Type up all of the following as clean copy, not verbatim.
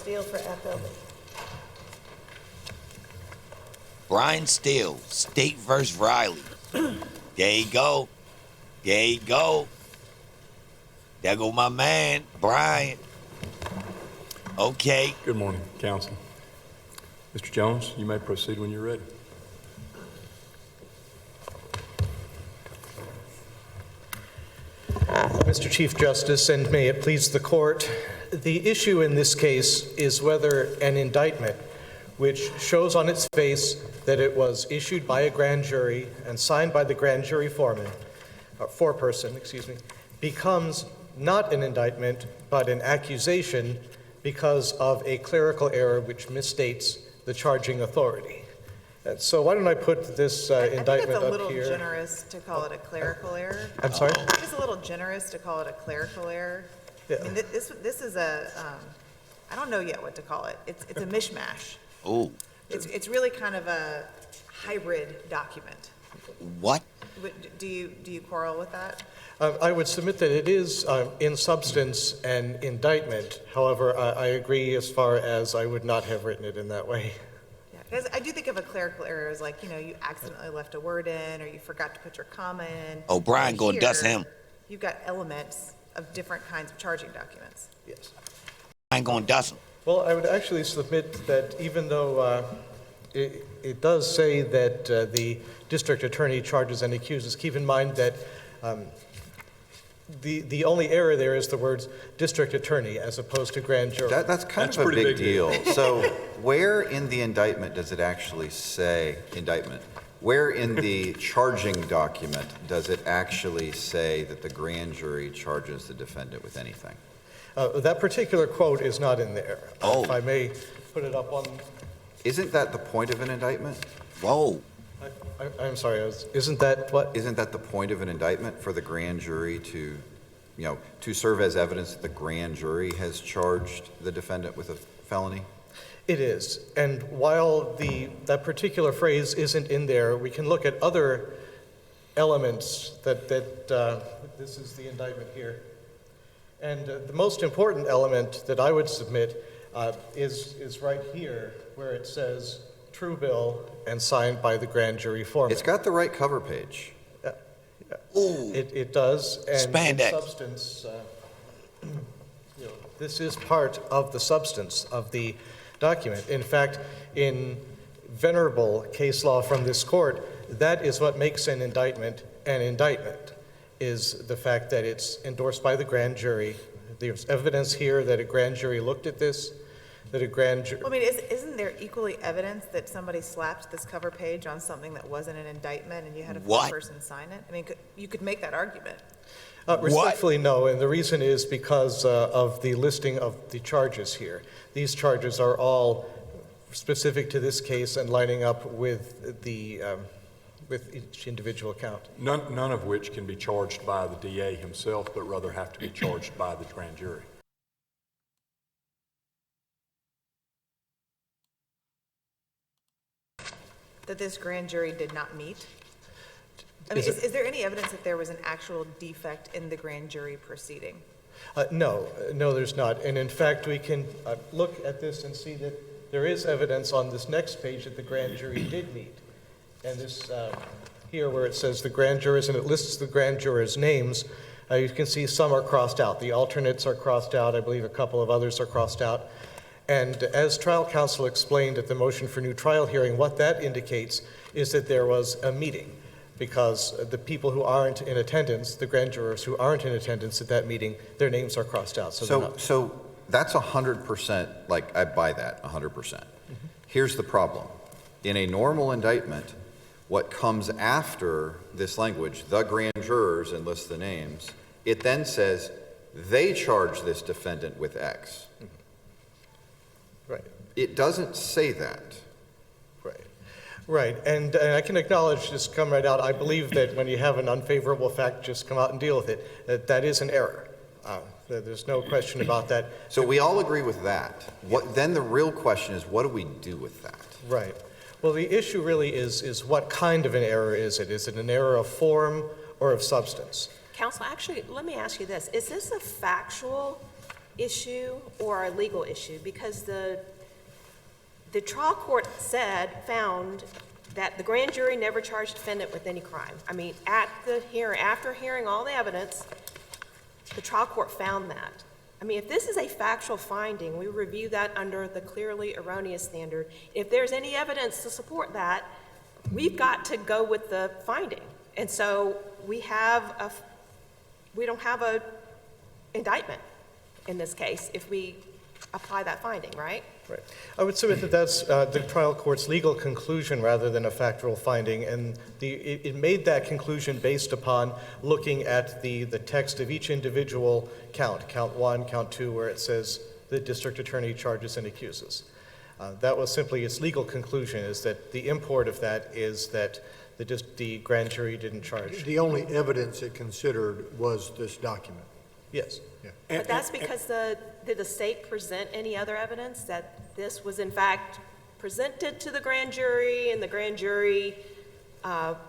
STEELE for FLE. Brian Steele, State versus Riley. There you go. There you go. There go my man, Brian. Okay. Good morning, counsel. Mr. Jones, you may proceed when you're ready. Mr. Chief Justice, and may it please the court, the issue in this case is whether an indictment, which shows on its face that it was issued by a grand jury and signed by the grand jury foreperson, becomes not an indictment but an accusation because of a clerical error which misstates the charging authority. So why don't I put this indictment up here? I think it's a little generous to call it a clerical error. I'm sorry? I think it's a little generous to call it a clerical error. Yeah. I mean, this is a, I don't know yet what to call it. It's a mishmash. Oh. It's really kind of a hybrid document. What? Do you quarrel with that? I would submit that it is, in substance, an indictment. However, I agree as far as I would not have written it in that way. Yeah, because I do think of a clerical error as like, you accidentally left a word in or you forgot to put your comma in. Oh, Brian gonna dust him. You've got elements of different kinds of charging documents. Yes. Brian gonna dust him. Well, I would actually submit that even though it does say that the district attorney charges and accuses, keep in mind that the only error there is the words district attorney as opposed to grand jury. That's kind of a big deal. So where in the indictment does it actually say indictment? Where in the charging document does it actually say that the grand jury charges the defendant with anything? That particular quote is not in there. Oh. If I may put it up on... Isn't that the point of an indictment? Whoa. I'm sorry, isn't that what? Isn't that the point of an indictment, for the grand jury to, to serve as evidence that the grand jury has charged the defendant with a felony? It is. And while that particular phrase isn't in there, we can look at other elements that this is the indictment here. And the most important element that I would submit is right here, where it says true bill and signed by the grand jury foreman. It's got the right cover page. Yeah. Ooh. It does. And Spandex. in substance, this is part of the substance of the document. In fact, in venerable case law from this court, that is what makes an indictment, is the fact that it's endorsed by the grand jury. There's evidence here that a grand jury looked at this, that a grand jury... Well, I mean, isn't there equally evidence that somebody slapped this cover page on something that wasn't an indictment and you had a person sign it? I mean, you could make that argument. Respectfully, no, and the reason is because of the listing of the charges here. These charges are all specific to this case and lining up with with each individual count. None of which can be charged by the DA himself, but rather have to be charged by the grand jury. That this grand jury did not meet? I mean, is there any evidence that there was an actual defect in the grand jury proceeding? No, there's not. And in fact, we can look at this and see that there is evidence on this next page that the grand jury did meet. And this here where it says the grand jurors, and it lists the grand jurors' names, you can see some are crossed out. The alternates are crossed out. I believe a couple of others are crossed out. And as trial counsel explained at the motion for new trial hearing, what that indicates is that there was a meeting, because the people who aren't in attendance, the grand jurors who aren't in attendance at that meeting, their names are crossed out. So that's 100%, like I buy that 100%. Mm-hmm. Here's the problem. In a normal indictment, what comes after this language, the grand jurors, and lists the names, it then says they charge this defendant with X. Mm-hmm. Right. It doesn't say that. Right, and I can acknowledge, just come right out, I believe that when you have an unfavorable fact, just come out and deal with it. That is an error. There's no question about that. So we all agree with that. Then the real question is, what do we do with that? Right. Well, the issue really is what kind of an error is it? Is it an error of form or of substance? Counsel, actually, let me ask you this. Is this a factual issue or a legal issue, because the trial court found that the grand jury never charged defendant with any crime. I mean, after hearing all the evidence, the trial court found that. I mean, if this is a factual finding, we review that under the clearly erroneous standard. If there's any evidence to support that, we've got to go with the finding. And so we don't have a indictment in this case if we apply that finding, right? Right. I would submit that that's the trial court's legal conclusion rather than a factual finding, and it made that conclusion based upon looking at the text of each individual count 1, count 2, where it says the district attorney charges and accuses. That was simply its legal conclusion, is that the import of that is that the grand jury didn't charge. The only evidence it considered was this document. Yes. Yeah. But that's because did the state present any other evidence that this was in fact presented to the grand jury and the grand jury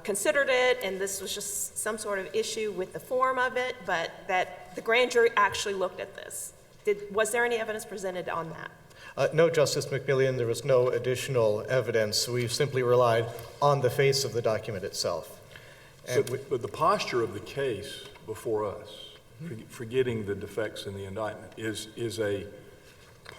considered it and this was just some sort of issue with the form of it, but that the grand jury actually looked at this? Was there any evidence presented on that? No, Justice McMillian, there was no additional evidence. We've simply relied on the face of the document itself. But the posture of the case before us, forgetting the defects in the indictment, is a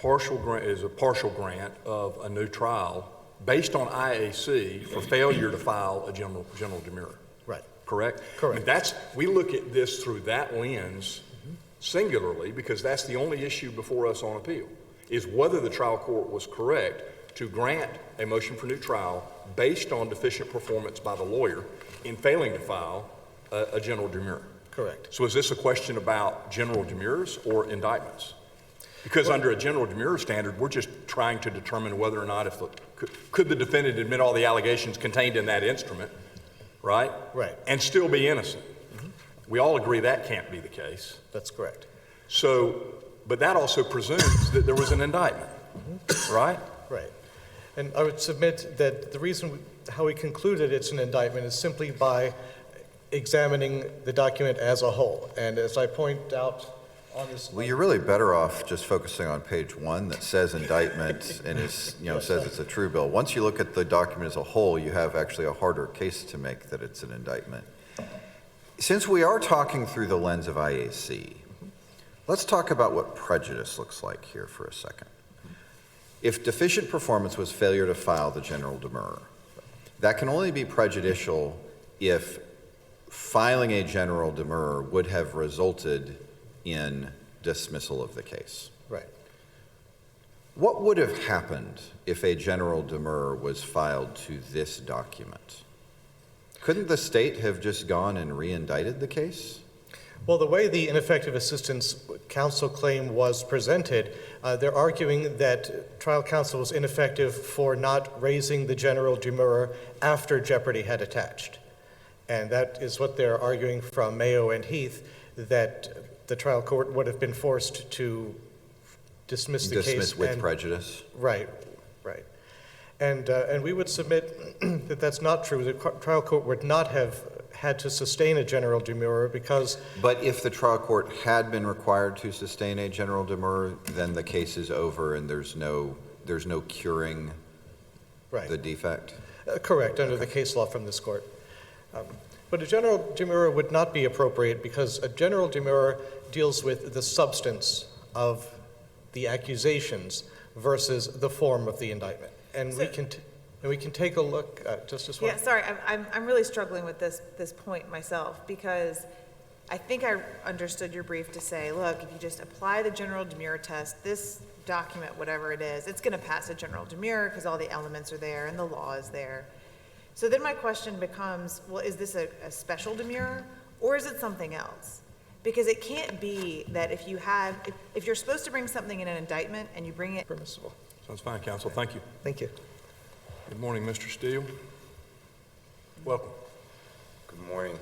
partial grant of a new trial based on IAC for failure to file a general demurrer. Right. Correct? Correct. I mean, we look at this through that lens singularly, because that's the only issue before us on appeal, is whether the trial court was correct to grant a motion for new trial based on deficient performance by the lawyer in failing to file a general demurrer. Correct. So is this a question about general demurrers or indictments? Because under a general demurrer standard, we're just trying to determine whether or not could the defendant admit all the allegations contained in that instrument, right? Right. And still be innocent. We all agree that can't be the case. That's correct. So, but that also presumes that there was an indictment, right? Right. And I would submit that the reason how we concluded it's an indictment is simply by examining the document as a whole. And as I point out on this. Well, you're really better off just focusing on page 1 that says indictment and says it's a true bill. Once you look at the document as a whole, you have actually a harder case to make that it's an indictment. Since we are talking through the lens of IAC, let's talk about what prejudice looks like here for a second. If deficient performance was failure to file the general demurrer, that can only be prejudicial if filing a general demurrer would have resulted in dismissal of the case. Right. What would have happened if a general demurrer was filed to this document? Couldn't the state have just gone and re-indicted the case? Well, the way the ineffective assistance counsel claim was presented, they're arguing that trial counsel was ineffective for not raising the general demurrer after jeopardy had attached. And that is what they're arguing from Mayo and Heath, that the trial court would have been forced to dismiss the case. Dismiss with prejudice? Right, right. And we would submit that that's not true. The trial court would not have had to sustain a general demurrer because... But if the trial court had been required to sustain a general demurrer, then the case is over and there's no curing the defect? Correct, under the case law from this court. But a general demurrer would not be appropriate because a general demurrer deals with the substance of the accusations versus the form of the indictment. And we can take a look, Justice White. Yeah, sorry, I'm really struggling with this point myself because I think I understood your brief to say, look, if you just apply the general demurrer test, this document, whatever it is, it's going to pass a general demurrer because all the elements are there and the law is there. So then my question becomes, well, is this a special demurrer or is it something else? Because it can't be that if you're supposed to bring something in an indictment and you bring it Permissible. Sounds fine, counsel. Thank you. Thank you. Good morning, Mr. Steele. Welcome. Good morning.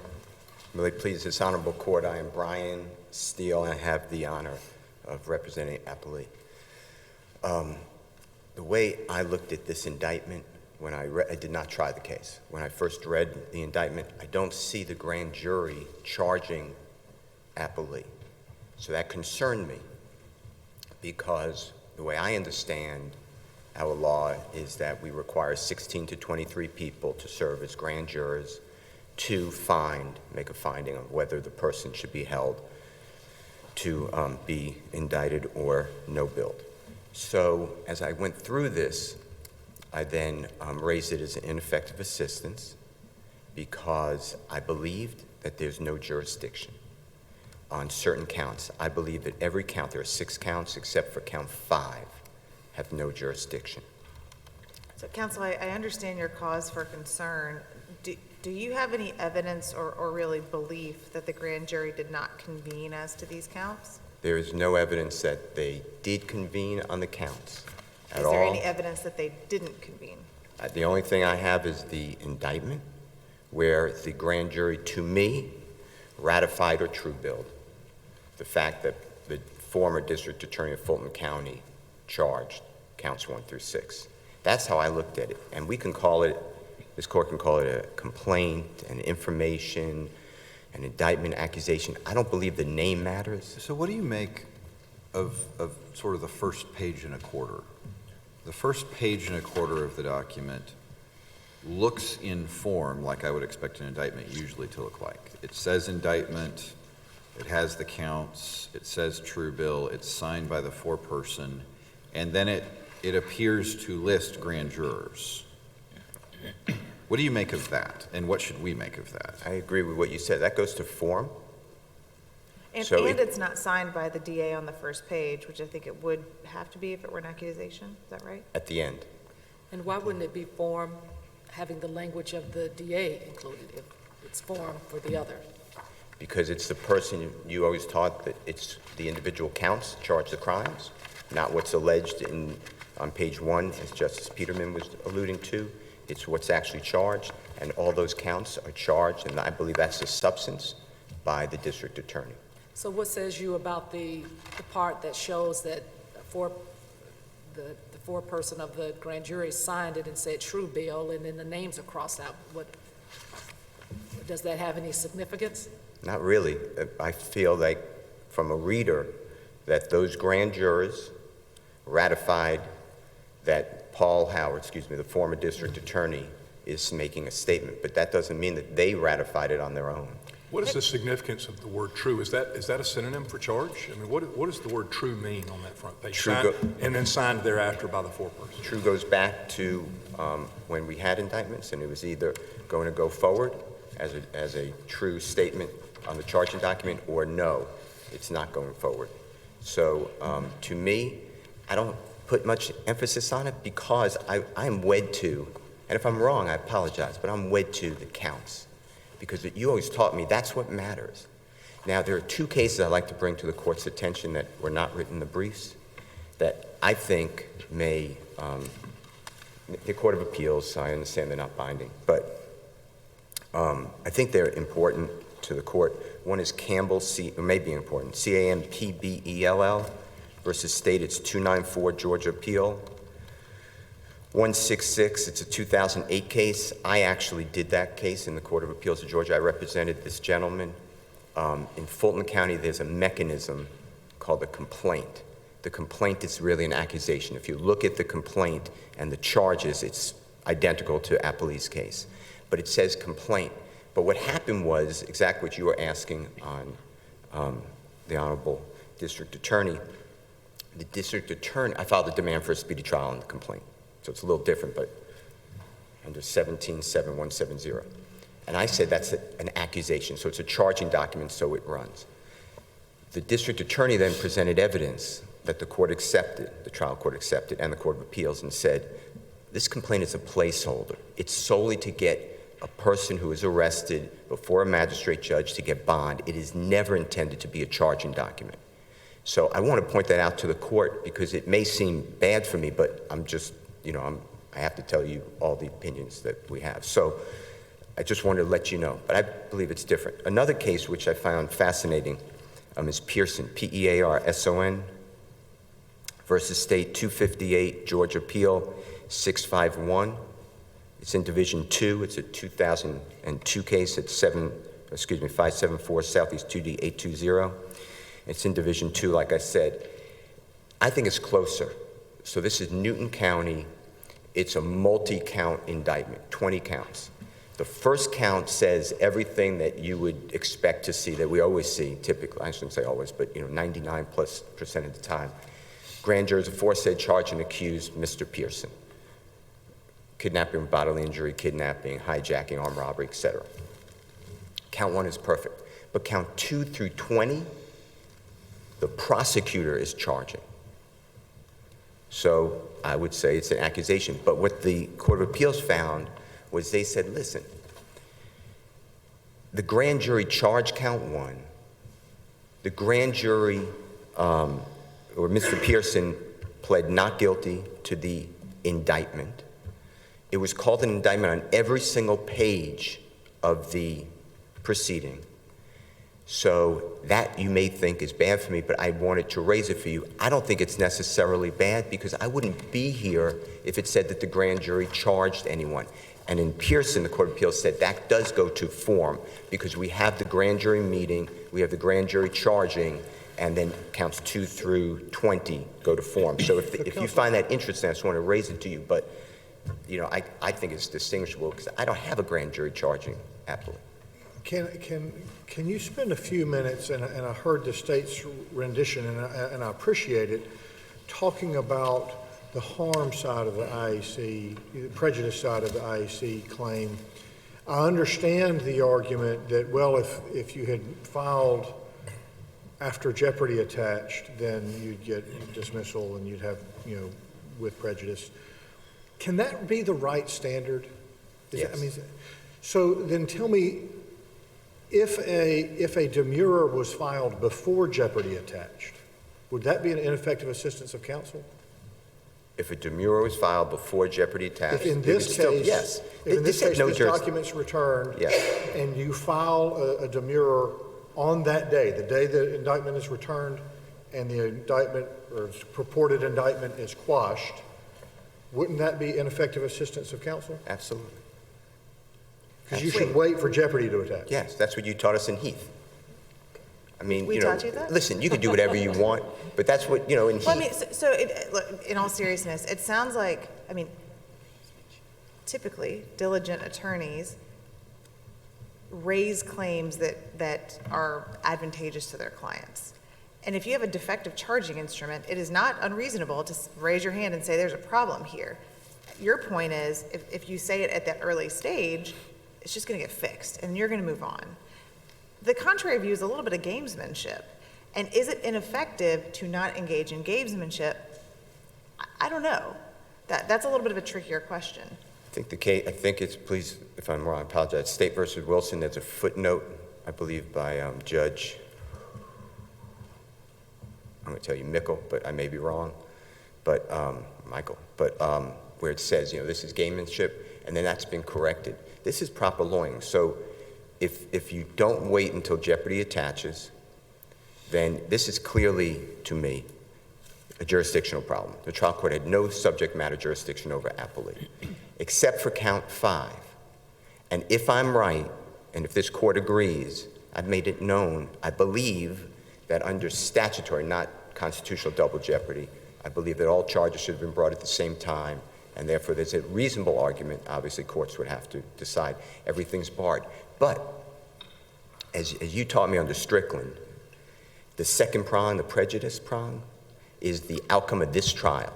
Really pleased this honorable court. I am Brian Steele, and I have the honor of representing Appalachia. The way I looked at this indictment, when I did not try the case. When I first read the indictment, I don't see the grand jury charging Appalachia. So that concerned me. because the way I understand our law is that we require 16 to 23 people to serve as grand jurors to make a finding on whether the person should be held to be indicted or no billed. So as I went through this, I then raised it as an ineffective assistance because I believed that there's no jurisdiction on certain counts. I believe that every count, there are 6 counts except for count 5, have no jurisdiction. So counsel, I understand your cause for concern. Do you have any evidence or really belief that the grand jury did not convene as to these counts? There is no evidence that they did convene on the counts at all. Is there any evidence that they didn't convene? The only thing I have is the indictment, where the grand jury, to me, ratified or true billed the fact that the former district attorney of Fulton County charged counts 1 through 6. That's how I looked at it. And we can call it, this court can call it a complaint, an information, an indictment, accusation. I don't believe the name matters. So what do you make of sort of the first page and a quarter? The first page and a quarter of the document looks in form like I would expect an indictment usually to look like. It says indictment, it has the counts, it says true bill, it's signed by the foreperson, and then it appears to list grand jurors. What do you make of that, and what should we make of that? I agree with what you said. That goes to form. And it's not signed by the DA on the first page, which I think it would have to be if it were an accusation. Is that right? At the end. And why wouldn't it be form having the language of the DA included if it's form for the other? Because it's the person, you always taught that it's the individual counts charge the crimes, not what's alleged on page 1, as Justice Peterman was alluding to. It's what's actually charged, and all those counts are charged, and I believe that's the substance, by the district attorney. So what says you about the part that shows that the foreperson of the grand jury signed it and said true bill, and then the names are crossed out? Does that have any significance? Not really. I feel like, from a reader, that those grand jurors ratified that Paul Howard, the former district attorney, is making a statement, but that doesn't mean that they ratified it on their own. What is the significance of the word true? Is that a synonym for charge? I mean, what does the word true mean on that front page? And then signed thereafter by the foreperson. True goes back to when we had indictments, and it was either going to go forward as a true statement on the charging document, or no, it's not going forward. So to me, I don't put much emphasis on it because I'm wed to, and if I'm wrong, I apologize, but I'm wed to the counts. Because you always taught me that's what matters. Now, there are 2 cases I'd like to bring to the court's attention that were not written in the briefs that I think may, the Court of Appeals, I understand they're not binding, but I think they're important to the court. One is Campbell, or may be important, CAMPBELL versus State. It's 294 Georgia Appeal. 166, it's a 2008 case. I actually did that case in the Court of Appeals of Georgia. I represented this gentleman. In Fulton County, there's a mechanism called a complaint. The complaint is really an accusation. If you look at the complaint and the charges, it's identical to Appley's case. But it says complaint. But what happened was exactly what you were asking on the Honorable District Attorney. The District Attorney, I filed a demand for a speedy trial on the complaint. So it's a little different, but under 17-7170. And I said that's an accusation, so it's a charging document, so it runs. The district attorney then presented evidence that the court accepted, the trial court accepted, and the Court of Appeals, and said, this complaint is a placeholder. It's solely to get a person who is arrested before a magistrate judge to get bond. It is never intended to be a charging document. So I want to point that out to the court because it may seem bad for me, but I'm just, I have to tell you all the opinions that we have. So I just wanted to let you know, but I believe it's different. Another case which I found fascinating is Pearson, P-E-A-R-S-O-N, versus State 258, Georgia Appeal 651. It's in Division 2. It's a 2002 case. It's 574 Southeast 2D 820. It's in Division 2, like I said. I think it's closer. So this is Newton County. It's a multi-count indictment, 20 counts. The first count says everything that you would expect to see, that we always see, typically, I shouldn't say always, but 99+% of the time. Grand jury's aforesaid charge and accused Mr. Pearson. Kidnapping, bodily injury, kidnapping, hijacking, armed robbery, etc. Count 1 is perfect. But count 2 through 20, the prosecutor is charging. So I would say it's an accusation. But what the Court of Appeals found was they said, listen, the grand jury charged count 1. The grand jury, or Mr. Pearson, pled not guilty to the indictment. It was called an indictment on every single page of the proceeding. So that you may think is bad for me, but I wanted to raise it for you. I don't think it's necessarily bad because I wouldn't be here if it said that the grand jury charged anyone. And in Pearson, the Court of Appeals said that does go to form because we have the grand jury meeting, we have the grand jury charging, and then counts 2 through 20 go to form. So if you find that interesting, I just want to raise it to you. But I think it's distinguishable because I don't have a grand jury charging appellate. Can you spend a few minutes, and I heard the state's rendition, and I appreciate it, talking about the harm side of the IAC, the prejudice side of the IAC claim. I understand the argument that, well, if you had filed after jeopardy attached, then you'd get dismissal and you'd have, with prejudice. Can that be the right standard? Yes. So then tell me, if a demurrer was filed before jeopardy attached, would that be an ineffective assistance of counsel? If a demurrer was filed before jeopardy attached, If in this case, yes. if in this case no this document's returned, Yes. and you file a demurrer on that day, the day the indictment is returned, and the indictment or purported indictment is quashed, wouldn't that be ineffective assistance of counsel? Absolutely. Because you should wait for jeopardy to attach. Yes, that's what you taught us in Heath. I mean, We taught you that? Listen, you can do whatever you want, but that's what, in Heath. Well, I mean, look, in all seriousness, it sounds like, typically, diligent attorneys raise claims that are advantageous to their clients. And if you have a defective charging instrument, it is not unreasonable to raise your hand and say there's a problem here. Your point is, if you say it at that early stage, it's just going to get fixed, and you're going to move on. The contrary view is a little bit of gamesmanship. And is it ineffective to not engage in gamesmanship? I don't know. That's a little bit of a trickier question. I think it's, please, if I'm wrong, I apologize, State versus Wilson, there's a footnote, I believe, by Judge, I'm going to tell you Mickle, but I may be wrong, but Michael, but where it says, this is gamesmanship, and then that's been corrected. This is proper lawyering. So if you don't wait until jeopardy attaches, then this is clearly, to me, a jurisdictional problem. The trial court had no subject matter jurisdiction over appellate, except for count 5. And if I'm right, and if this court agrees, I've made it known, I believe that under statutory, not constitutional double jeopardy, I believe that all charges should have been brought at the same time, and therefore there's a reasonable argument, obviously courts would have to decide, everything's barred. But, as you taught me under Strickland, the second prong, the prejudice prong, is the outcome of this trial.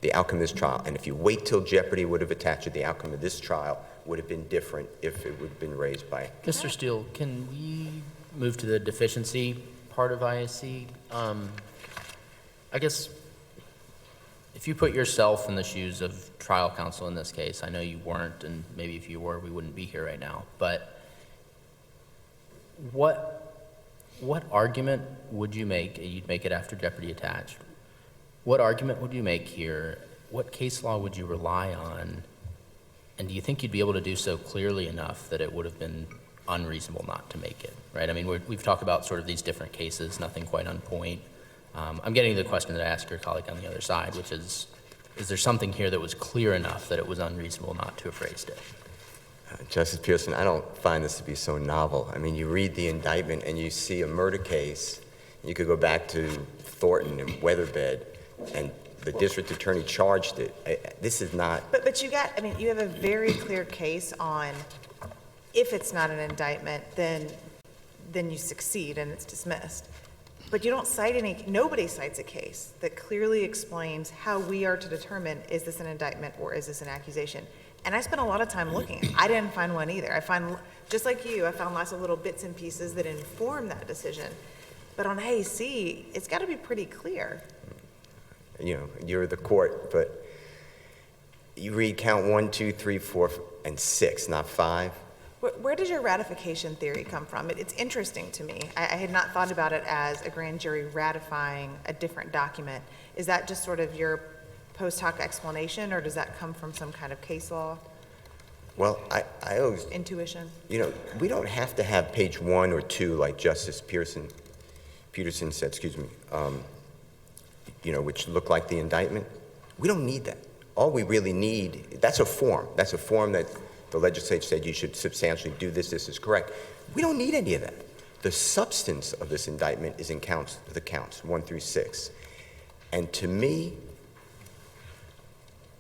The outcome of this trial. And if you wait till jeopardy would have attached, the outcome of this trial would have been different if it would have been raised by... Mr. Steele, can we move to the deficiency part of IAC? I guess if you put yourself in the shoes of trial counsel in this case, I know you weren't, and maybe if you were, we wouldn't be here right now, but what argument would you make? You'd make it after jeopardy attached. What argument would you make here? What case law would you rely on? And do you think you'd be able to do so clearly enough that it would have been unreasonable not to make it, right? I mean, we've talked about sort of these different cases, nothing quite on point. I'm getting to the question that I asked your colleague on the other side, which is there something here that was clear enough that it was unreasonable not to have phrased it? Justice Pearson, I don't find this to be so novel. I mean, you read the indictment and you see a murder case You could go back to Thornton and Weatherbed, and the district attorney charged it. This is not. But you got, I mean, you have a very clear case on if it's not an indictment, then you succeed and it's dismissed. But you don't cite nobody cites a case that clearly explains how we are to determine, is this an indictment or is this an accusation? And I spent a lot of time looking. I didn't find one either. I find, just like you, I found lots of little bits and pieces that inform that decision. But on AC, it's got to be pretty clear. You know, you're the court, but you read count 1, 2, 3, 4, and 6, not 5. Where does your ratification theory come from? It's interesting to me. I had not thought about it as a grand jury ratifying a different document. Is that just sort of your post hoc explanation, or does that come from some kind of case law? Well, I always, Intuition? you know, we don't have to have page 1 or 2 like Justice Peterson said, you know, which look like the indictment. We don't need that. All we really need, that's a form. That's a form that the legislature said you should substantially do this is correct. We don't need any of that. The substance of this indictment is in the counts 1 through 6. And to me,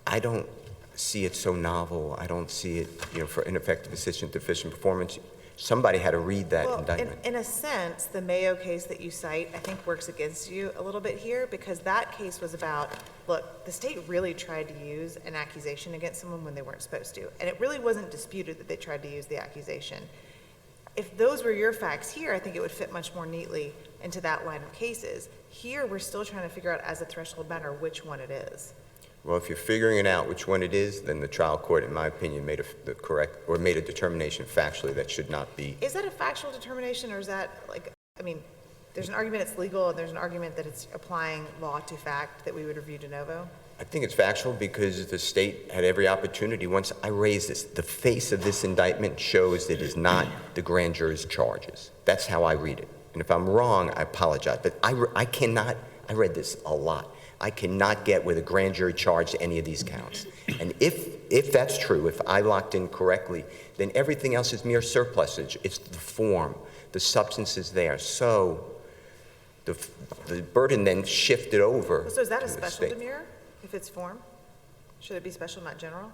I don't see it so novel. I don't see it, you know, for ineffective assistance, deficient performance. Somebody had to read that indictment. In a sense, the Mayo case that you cite, I think, works against you a little bit here, because that case was about, look, the state really tried to use an accusation against someone when they weren't supposed to, and it really wasn't disputed that they tried to use the accusation. If those were your facts here, I think it would fit much more neatly into that line of cases. Here, we're still trying to figure out as a threshold matter which one it is. Well, if you're figuring it out which one it is, then the trial court, in my opinion, made a determination factually that should not be. Is that a factual determination, or is that like, I mean, there's an argument it's legal, and there's an argument that it's applying law to fact that we would review de novo? I think it's factual because the state had every opportunity. Once I raised this, the face of this indictment shows that it is not the grand jury's charges. That's how I read it. And if I'm wrong, I apologize. But I read this a lot. I cannot get where the grand jury charged any of these counts. And if that's true, if I locked in correctly, then everything else is mere surplusage. It's the form, the substance is there. So the burden then shifted over. So is that a to the special state. demurrer, if it's form? Should it be special, not general?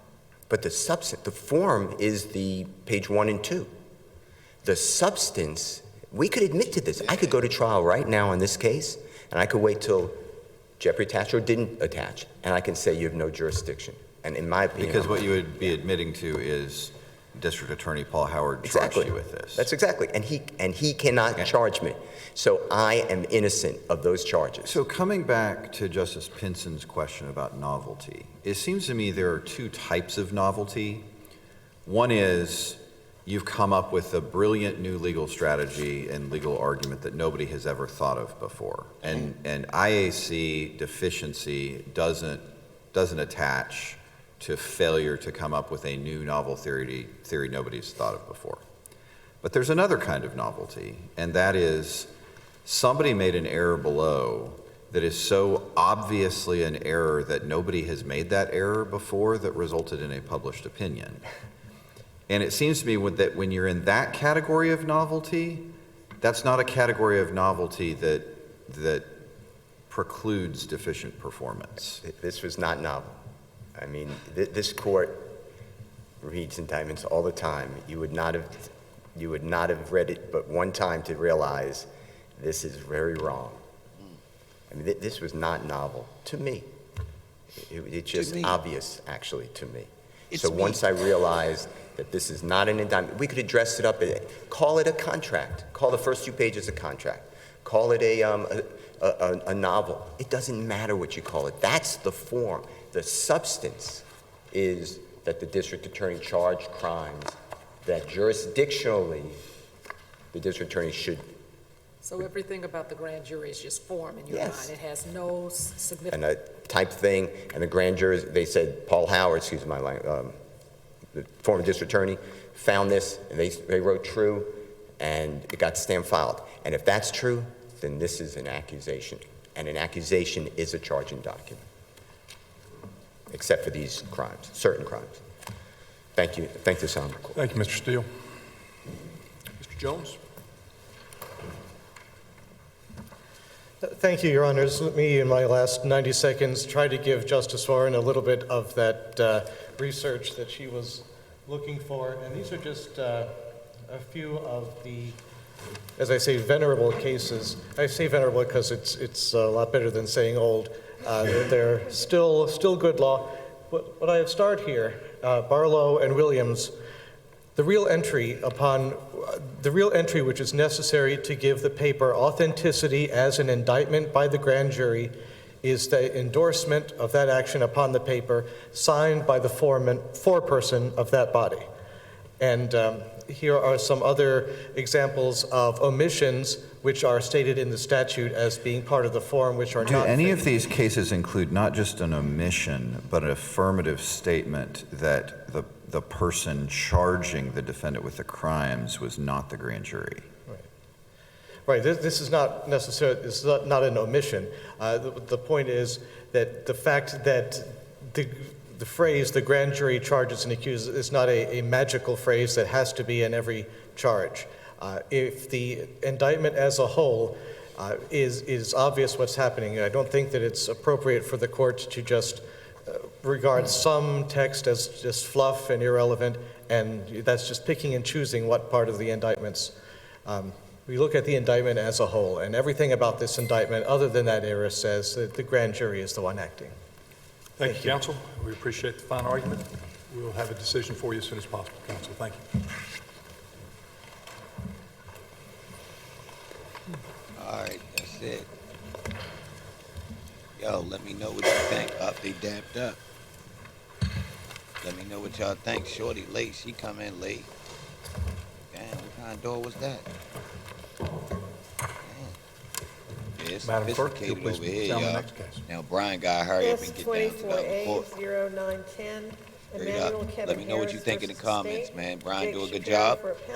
But the substance, the form is the page 1 and 2. The substance, we could admit to this. I could go to trial right now on this case, and I could wait till Jeffrey attached or didn't attach, and I can say you have no jurisdiction. And in my opinion, Because what you would be admitting to is District Attorney Paul Howard charged you with this. That's exactly, and he cannot charge me. So I am innocent of those charges. So coming back to Justice Pinson's question about novelty, it seems to me there are two types of novelty. One is you've come up with a brilliant new legal strategy and legal argument that nobody has ever thought of before. And IAC deficiency doesn't attach to failure to come up with a new novel theory nobody's thought of before. But there's another kind of novelty, and that is somebody made an error below that is so obviously an error that nobody has made that error before that resulted in a published opinion. And it seems to me that when you're in that category of novelty, that's not a category of novelty that precludes deficient performance. This was not novel. I mean, this court reads indictments all the time. You would not have read it but one time to realize this is very wrong. I mean, this was not novel to me. It's just obvious, actually, to me. So once I realized that this is not an indictment, we could have dressed it up, call it a contract, call the first 2 pages a contract, call it a novel. It doesn't matter what you call it. That's the form. The substance is that the district attorney charged crimes that jurisdictionally the district attorney should. So everything about the grand jury is just form in your mind? It has no significance? And a type thing, and the grand jurors, they said, Paul Howard, excuse my language, the former district attorney, found this, and they wrote true, and it got stamp filed. And if that's true, then this is an accusation. And an accusation is a charging document, except for these crimes, certain crimes. Thank you. Thank this honorable court. Thank you, Mr. Steele. Mr. Jones? Thank you, Your Honors. Let me, in my last 90 seconds, try to give Justice Warren a little bit of that research that she was looking for. And these are just a few of the, as I say, venerable cases. I say venerable because it's a lot better than saying old. They're still good law. What I have starred here, Barlow and Williams, the real entry which is necessary to give the paper authenticity as an indictment by the grand jury is the endorsement of that action upon the paper signed by the foreperson of that body. And here are some other examples of omissions which are stated in the statute as being part of the form, which are not. Do any of these cases include not just an omission, but an affirmative statement that the person charging the defendant with the crimes was not the grand jury? Right. This is not necessarily, this is not an omission. The point is that the fact that the phrase, the grand jury charges and accuses, is not a magical phrase that has to be in every charge. If the indictment as a whole is obvious what's happening, I don't think that it's appropriate for the court to just regard some text as just fluff and irrelevant, and that's just picking and choosing what part of the indictments. We look at the indictment as a whole, and everything about this indictment, other than that error, says that the grand jury is the one acting. Thank you, counsel. We appreciate the fine argument. We'll have a decision for you as soon as possible, counsel. Thank you. All right, that's it. Yo, let me know what you think. Up, they damped up. Let me know what y'all think. Shorty late. She come in late. Damn, what kind of door was that? Damn. Yeah, it's Madam Clerk, you'll sophisticated please over here, call the y'all. next case. Now, Brian got to hurry up and get down to the other court. S24A0910, Straight Emmanuel up. Kevin Let me know what you Harris think in the versus comments, State. man. Brian Jake do a good Shapiro job. for appellant.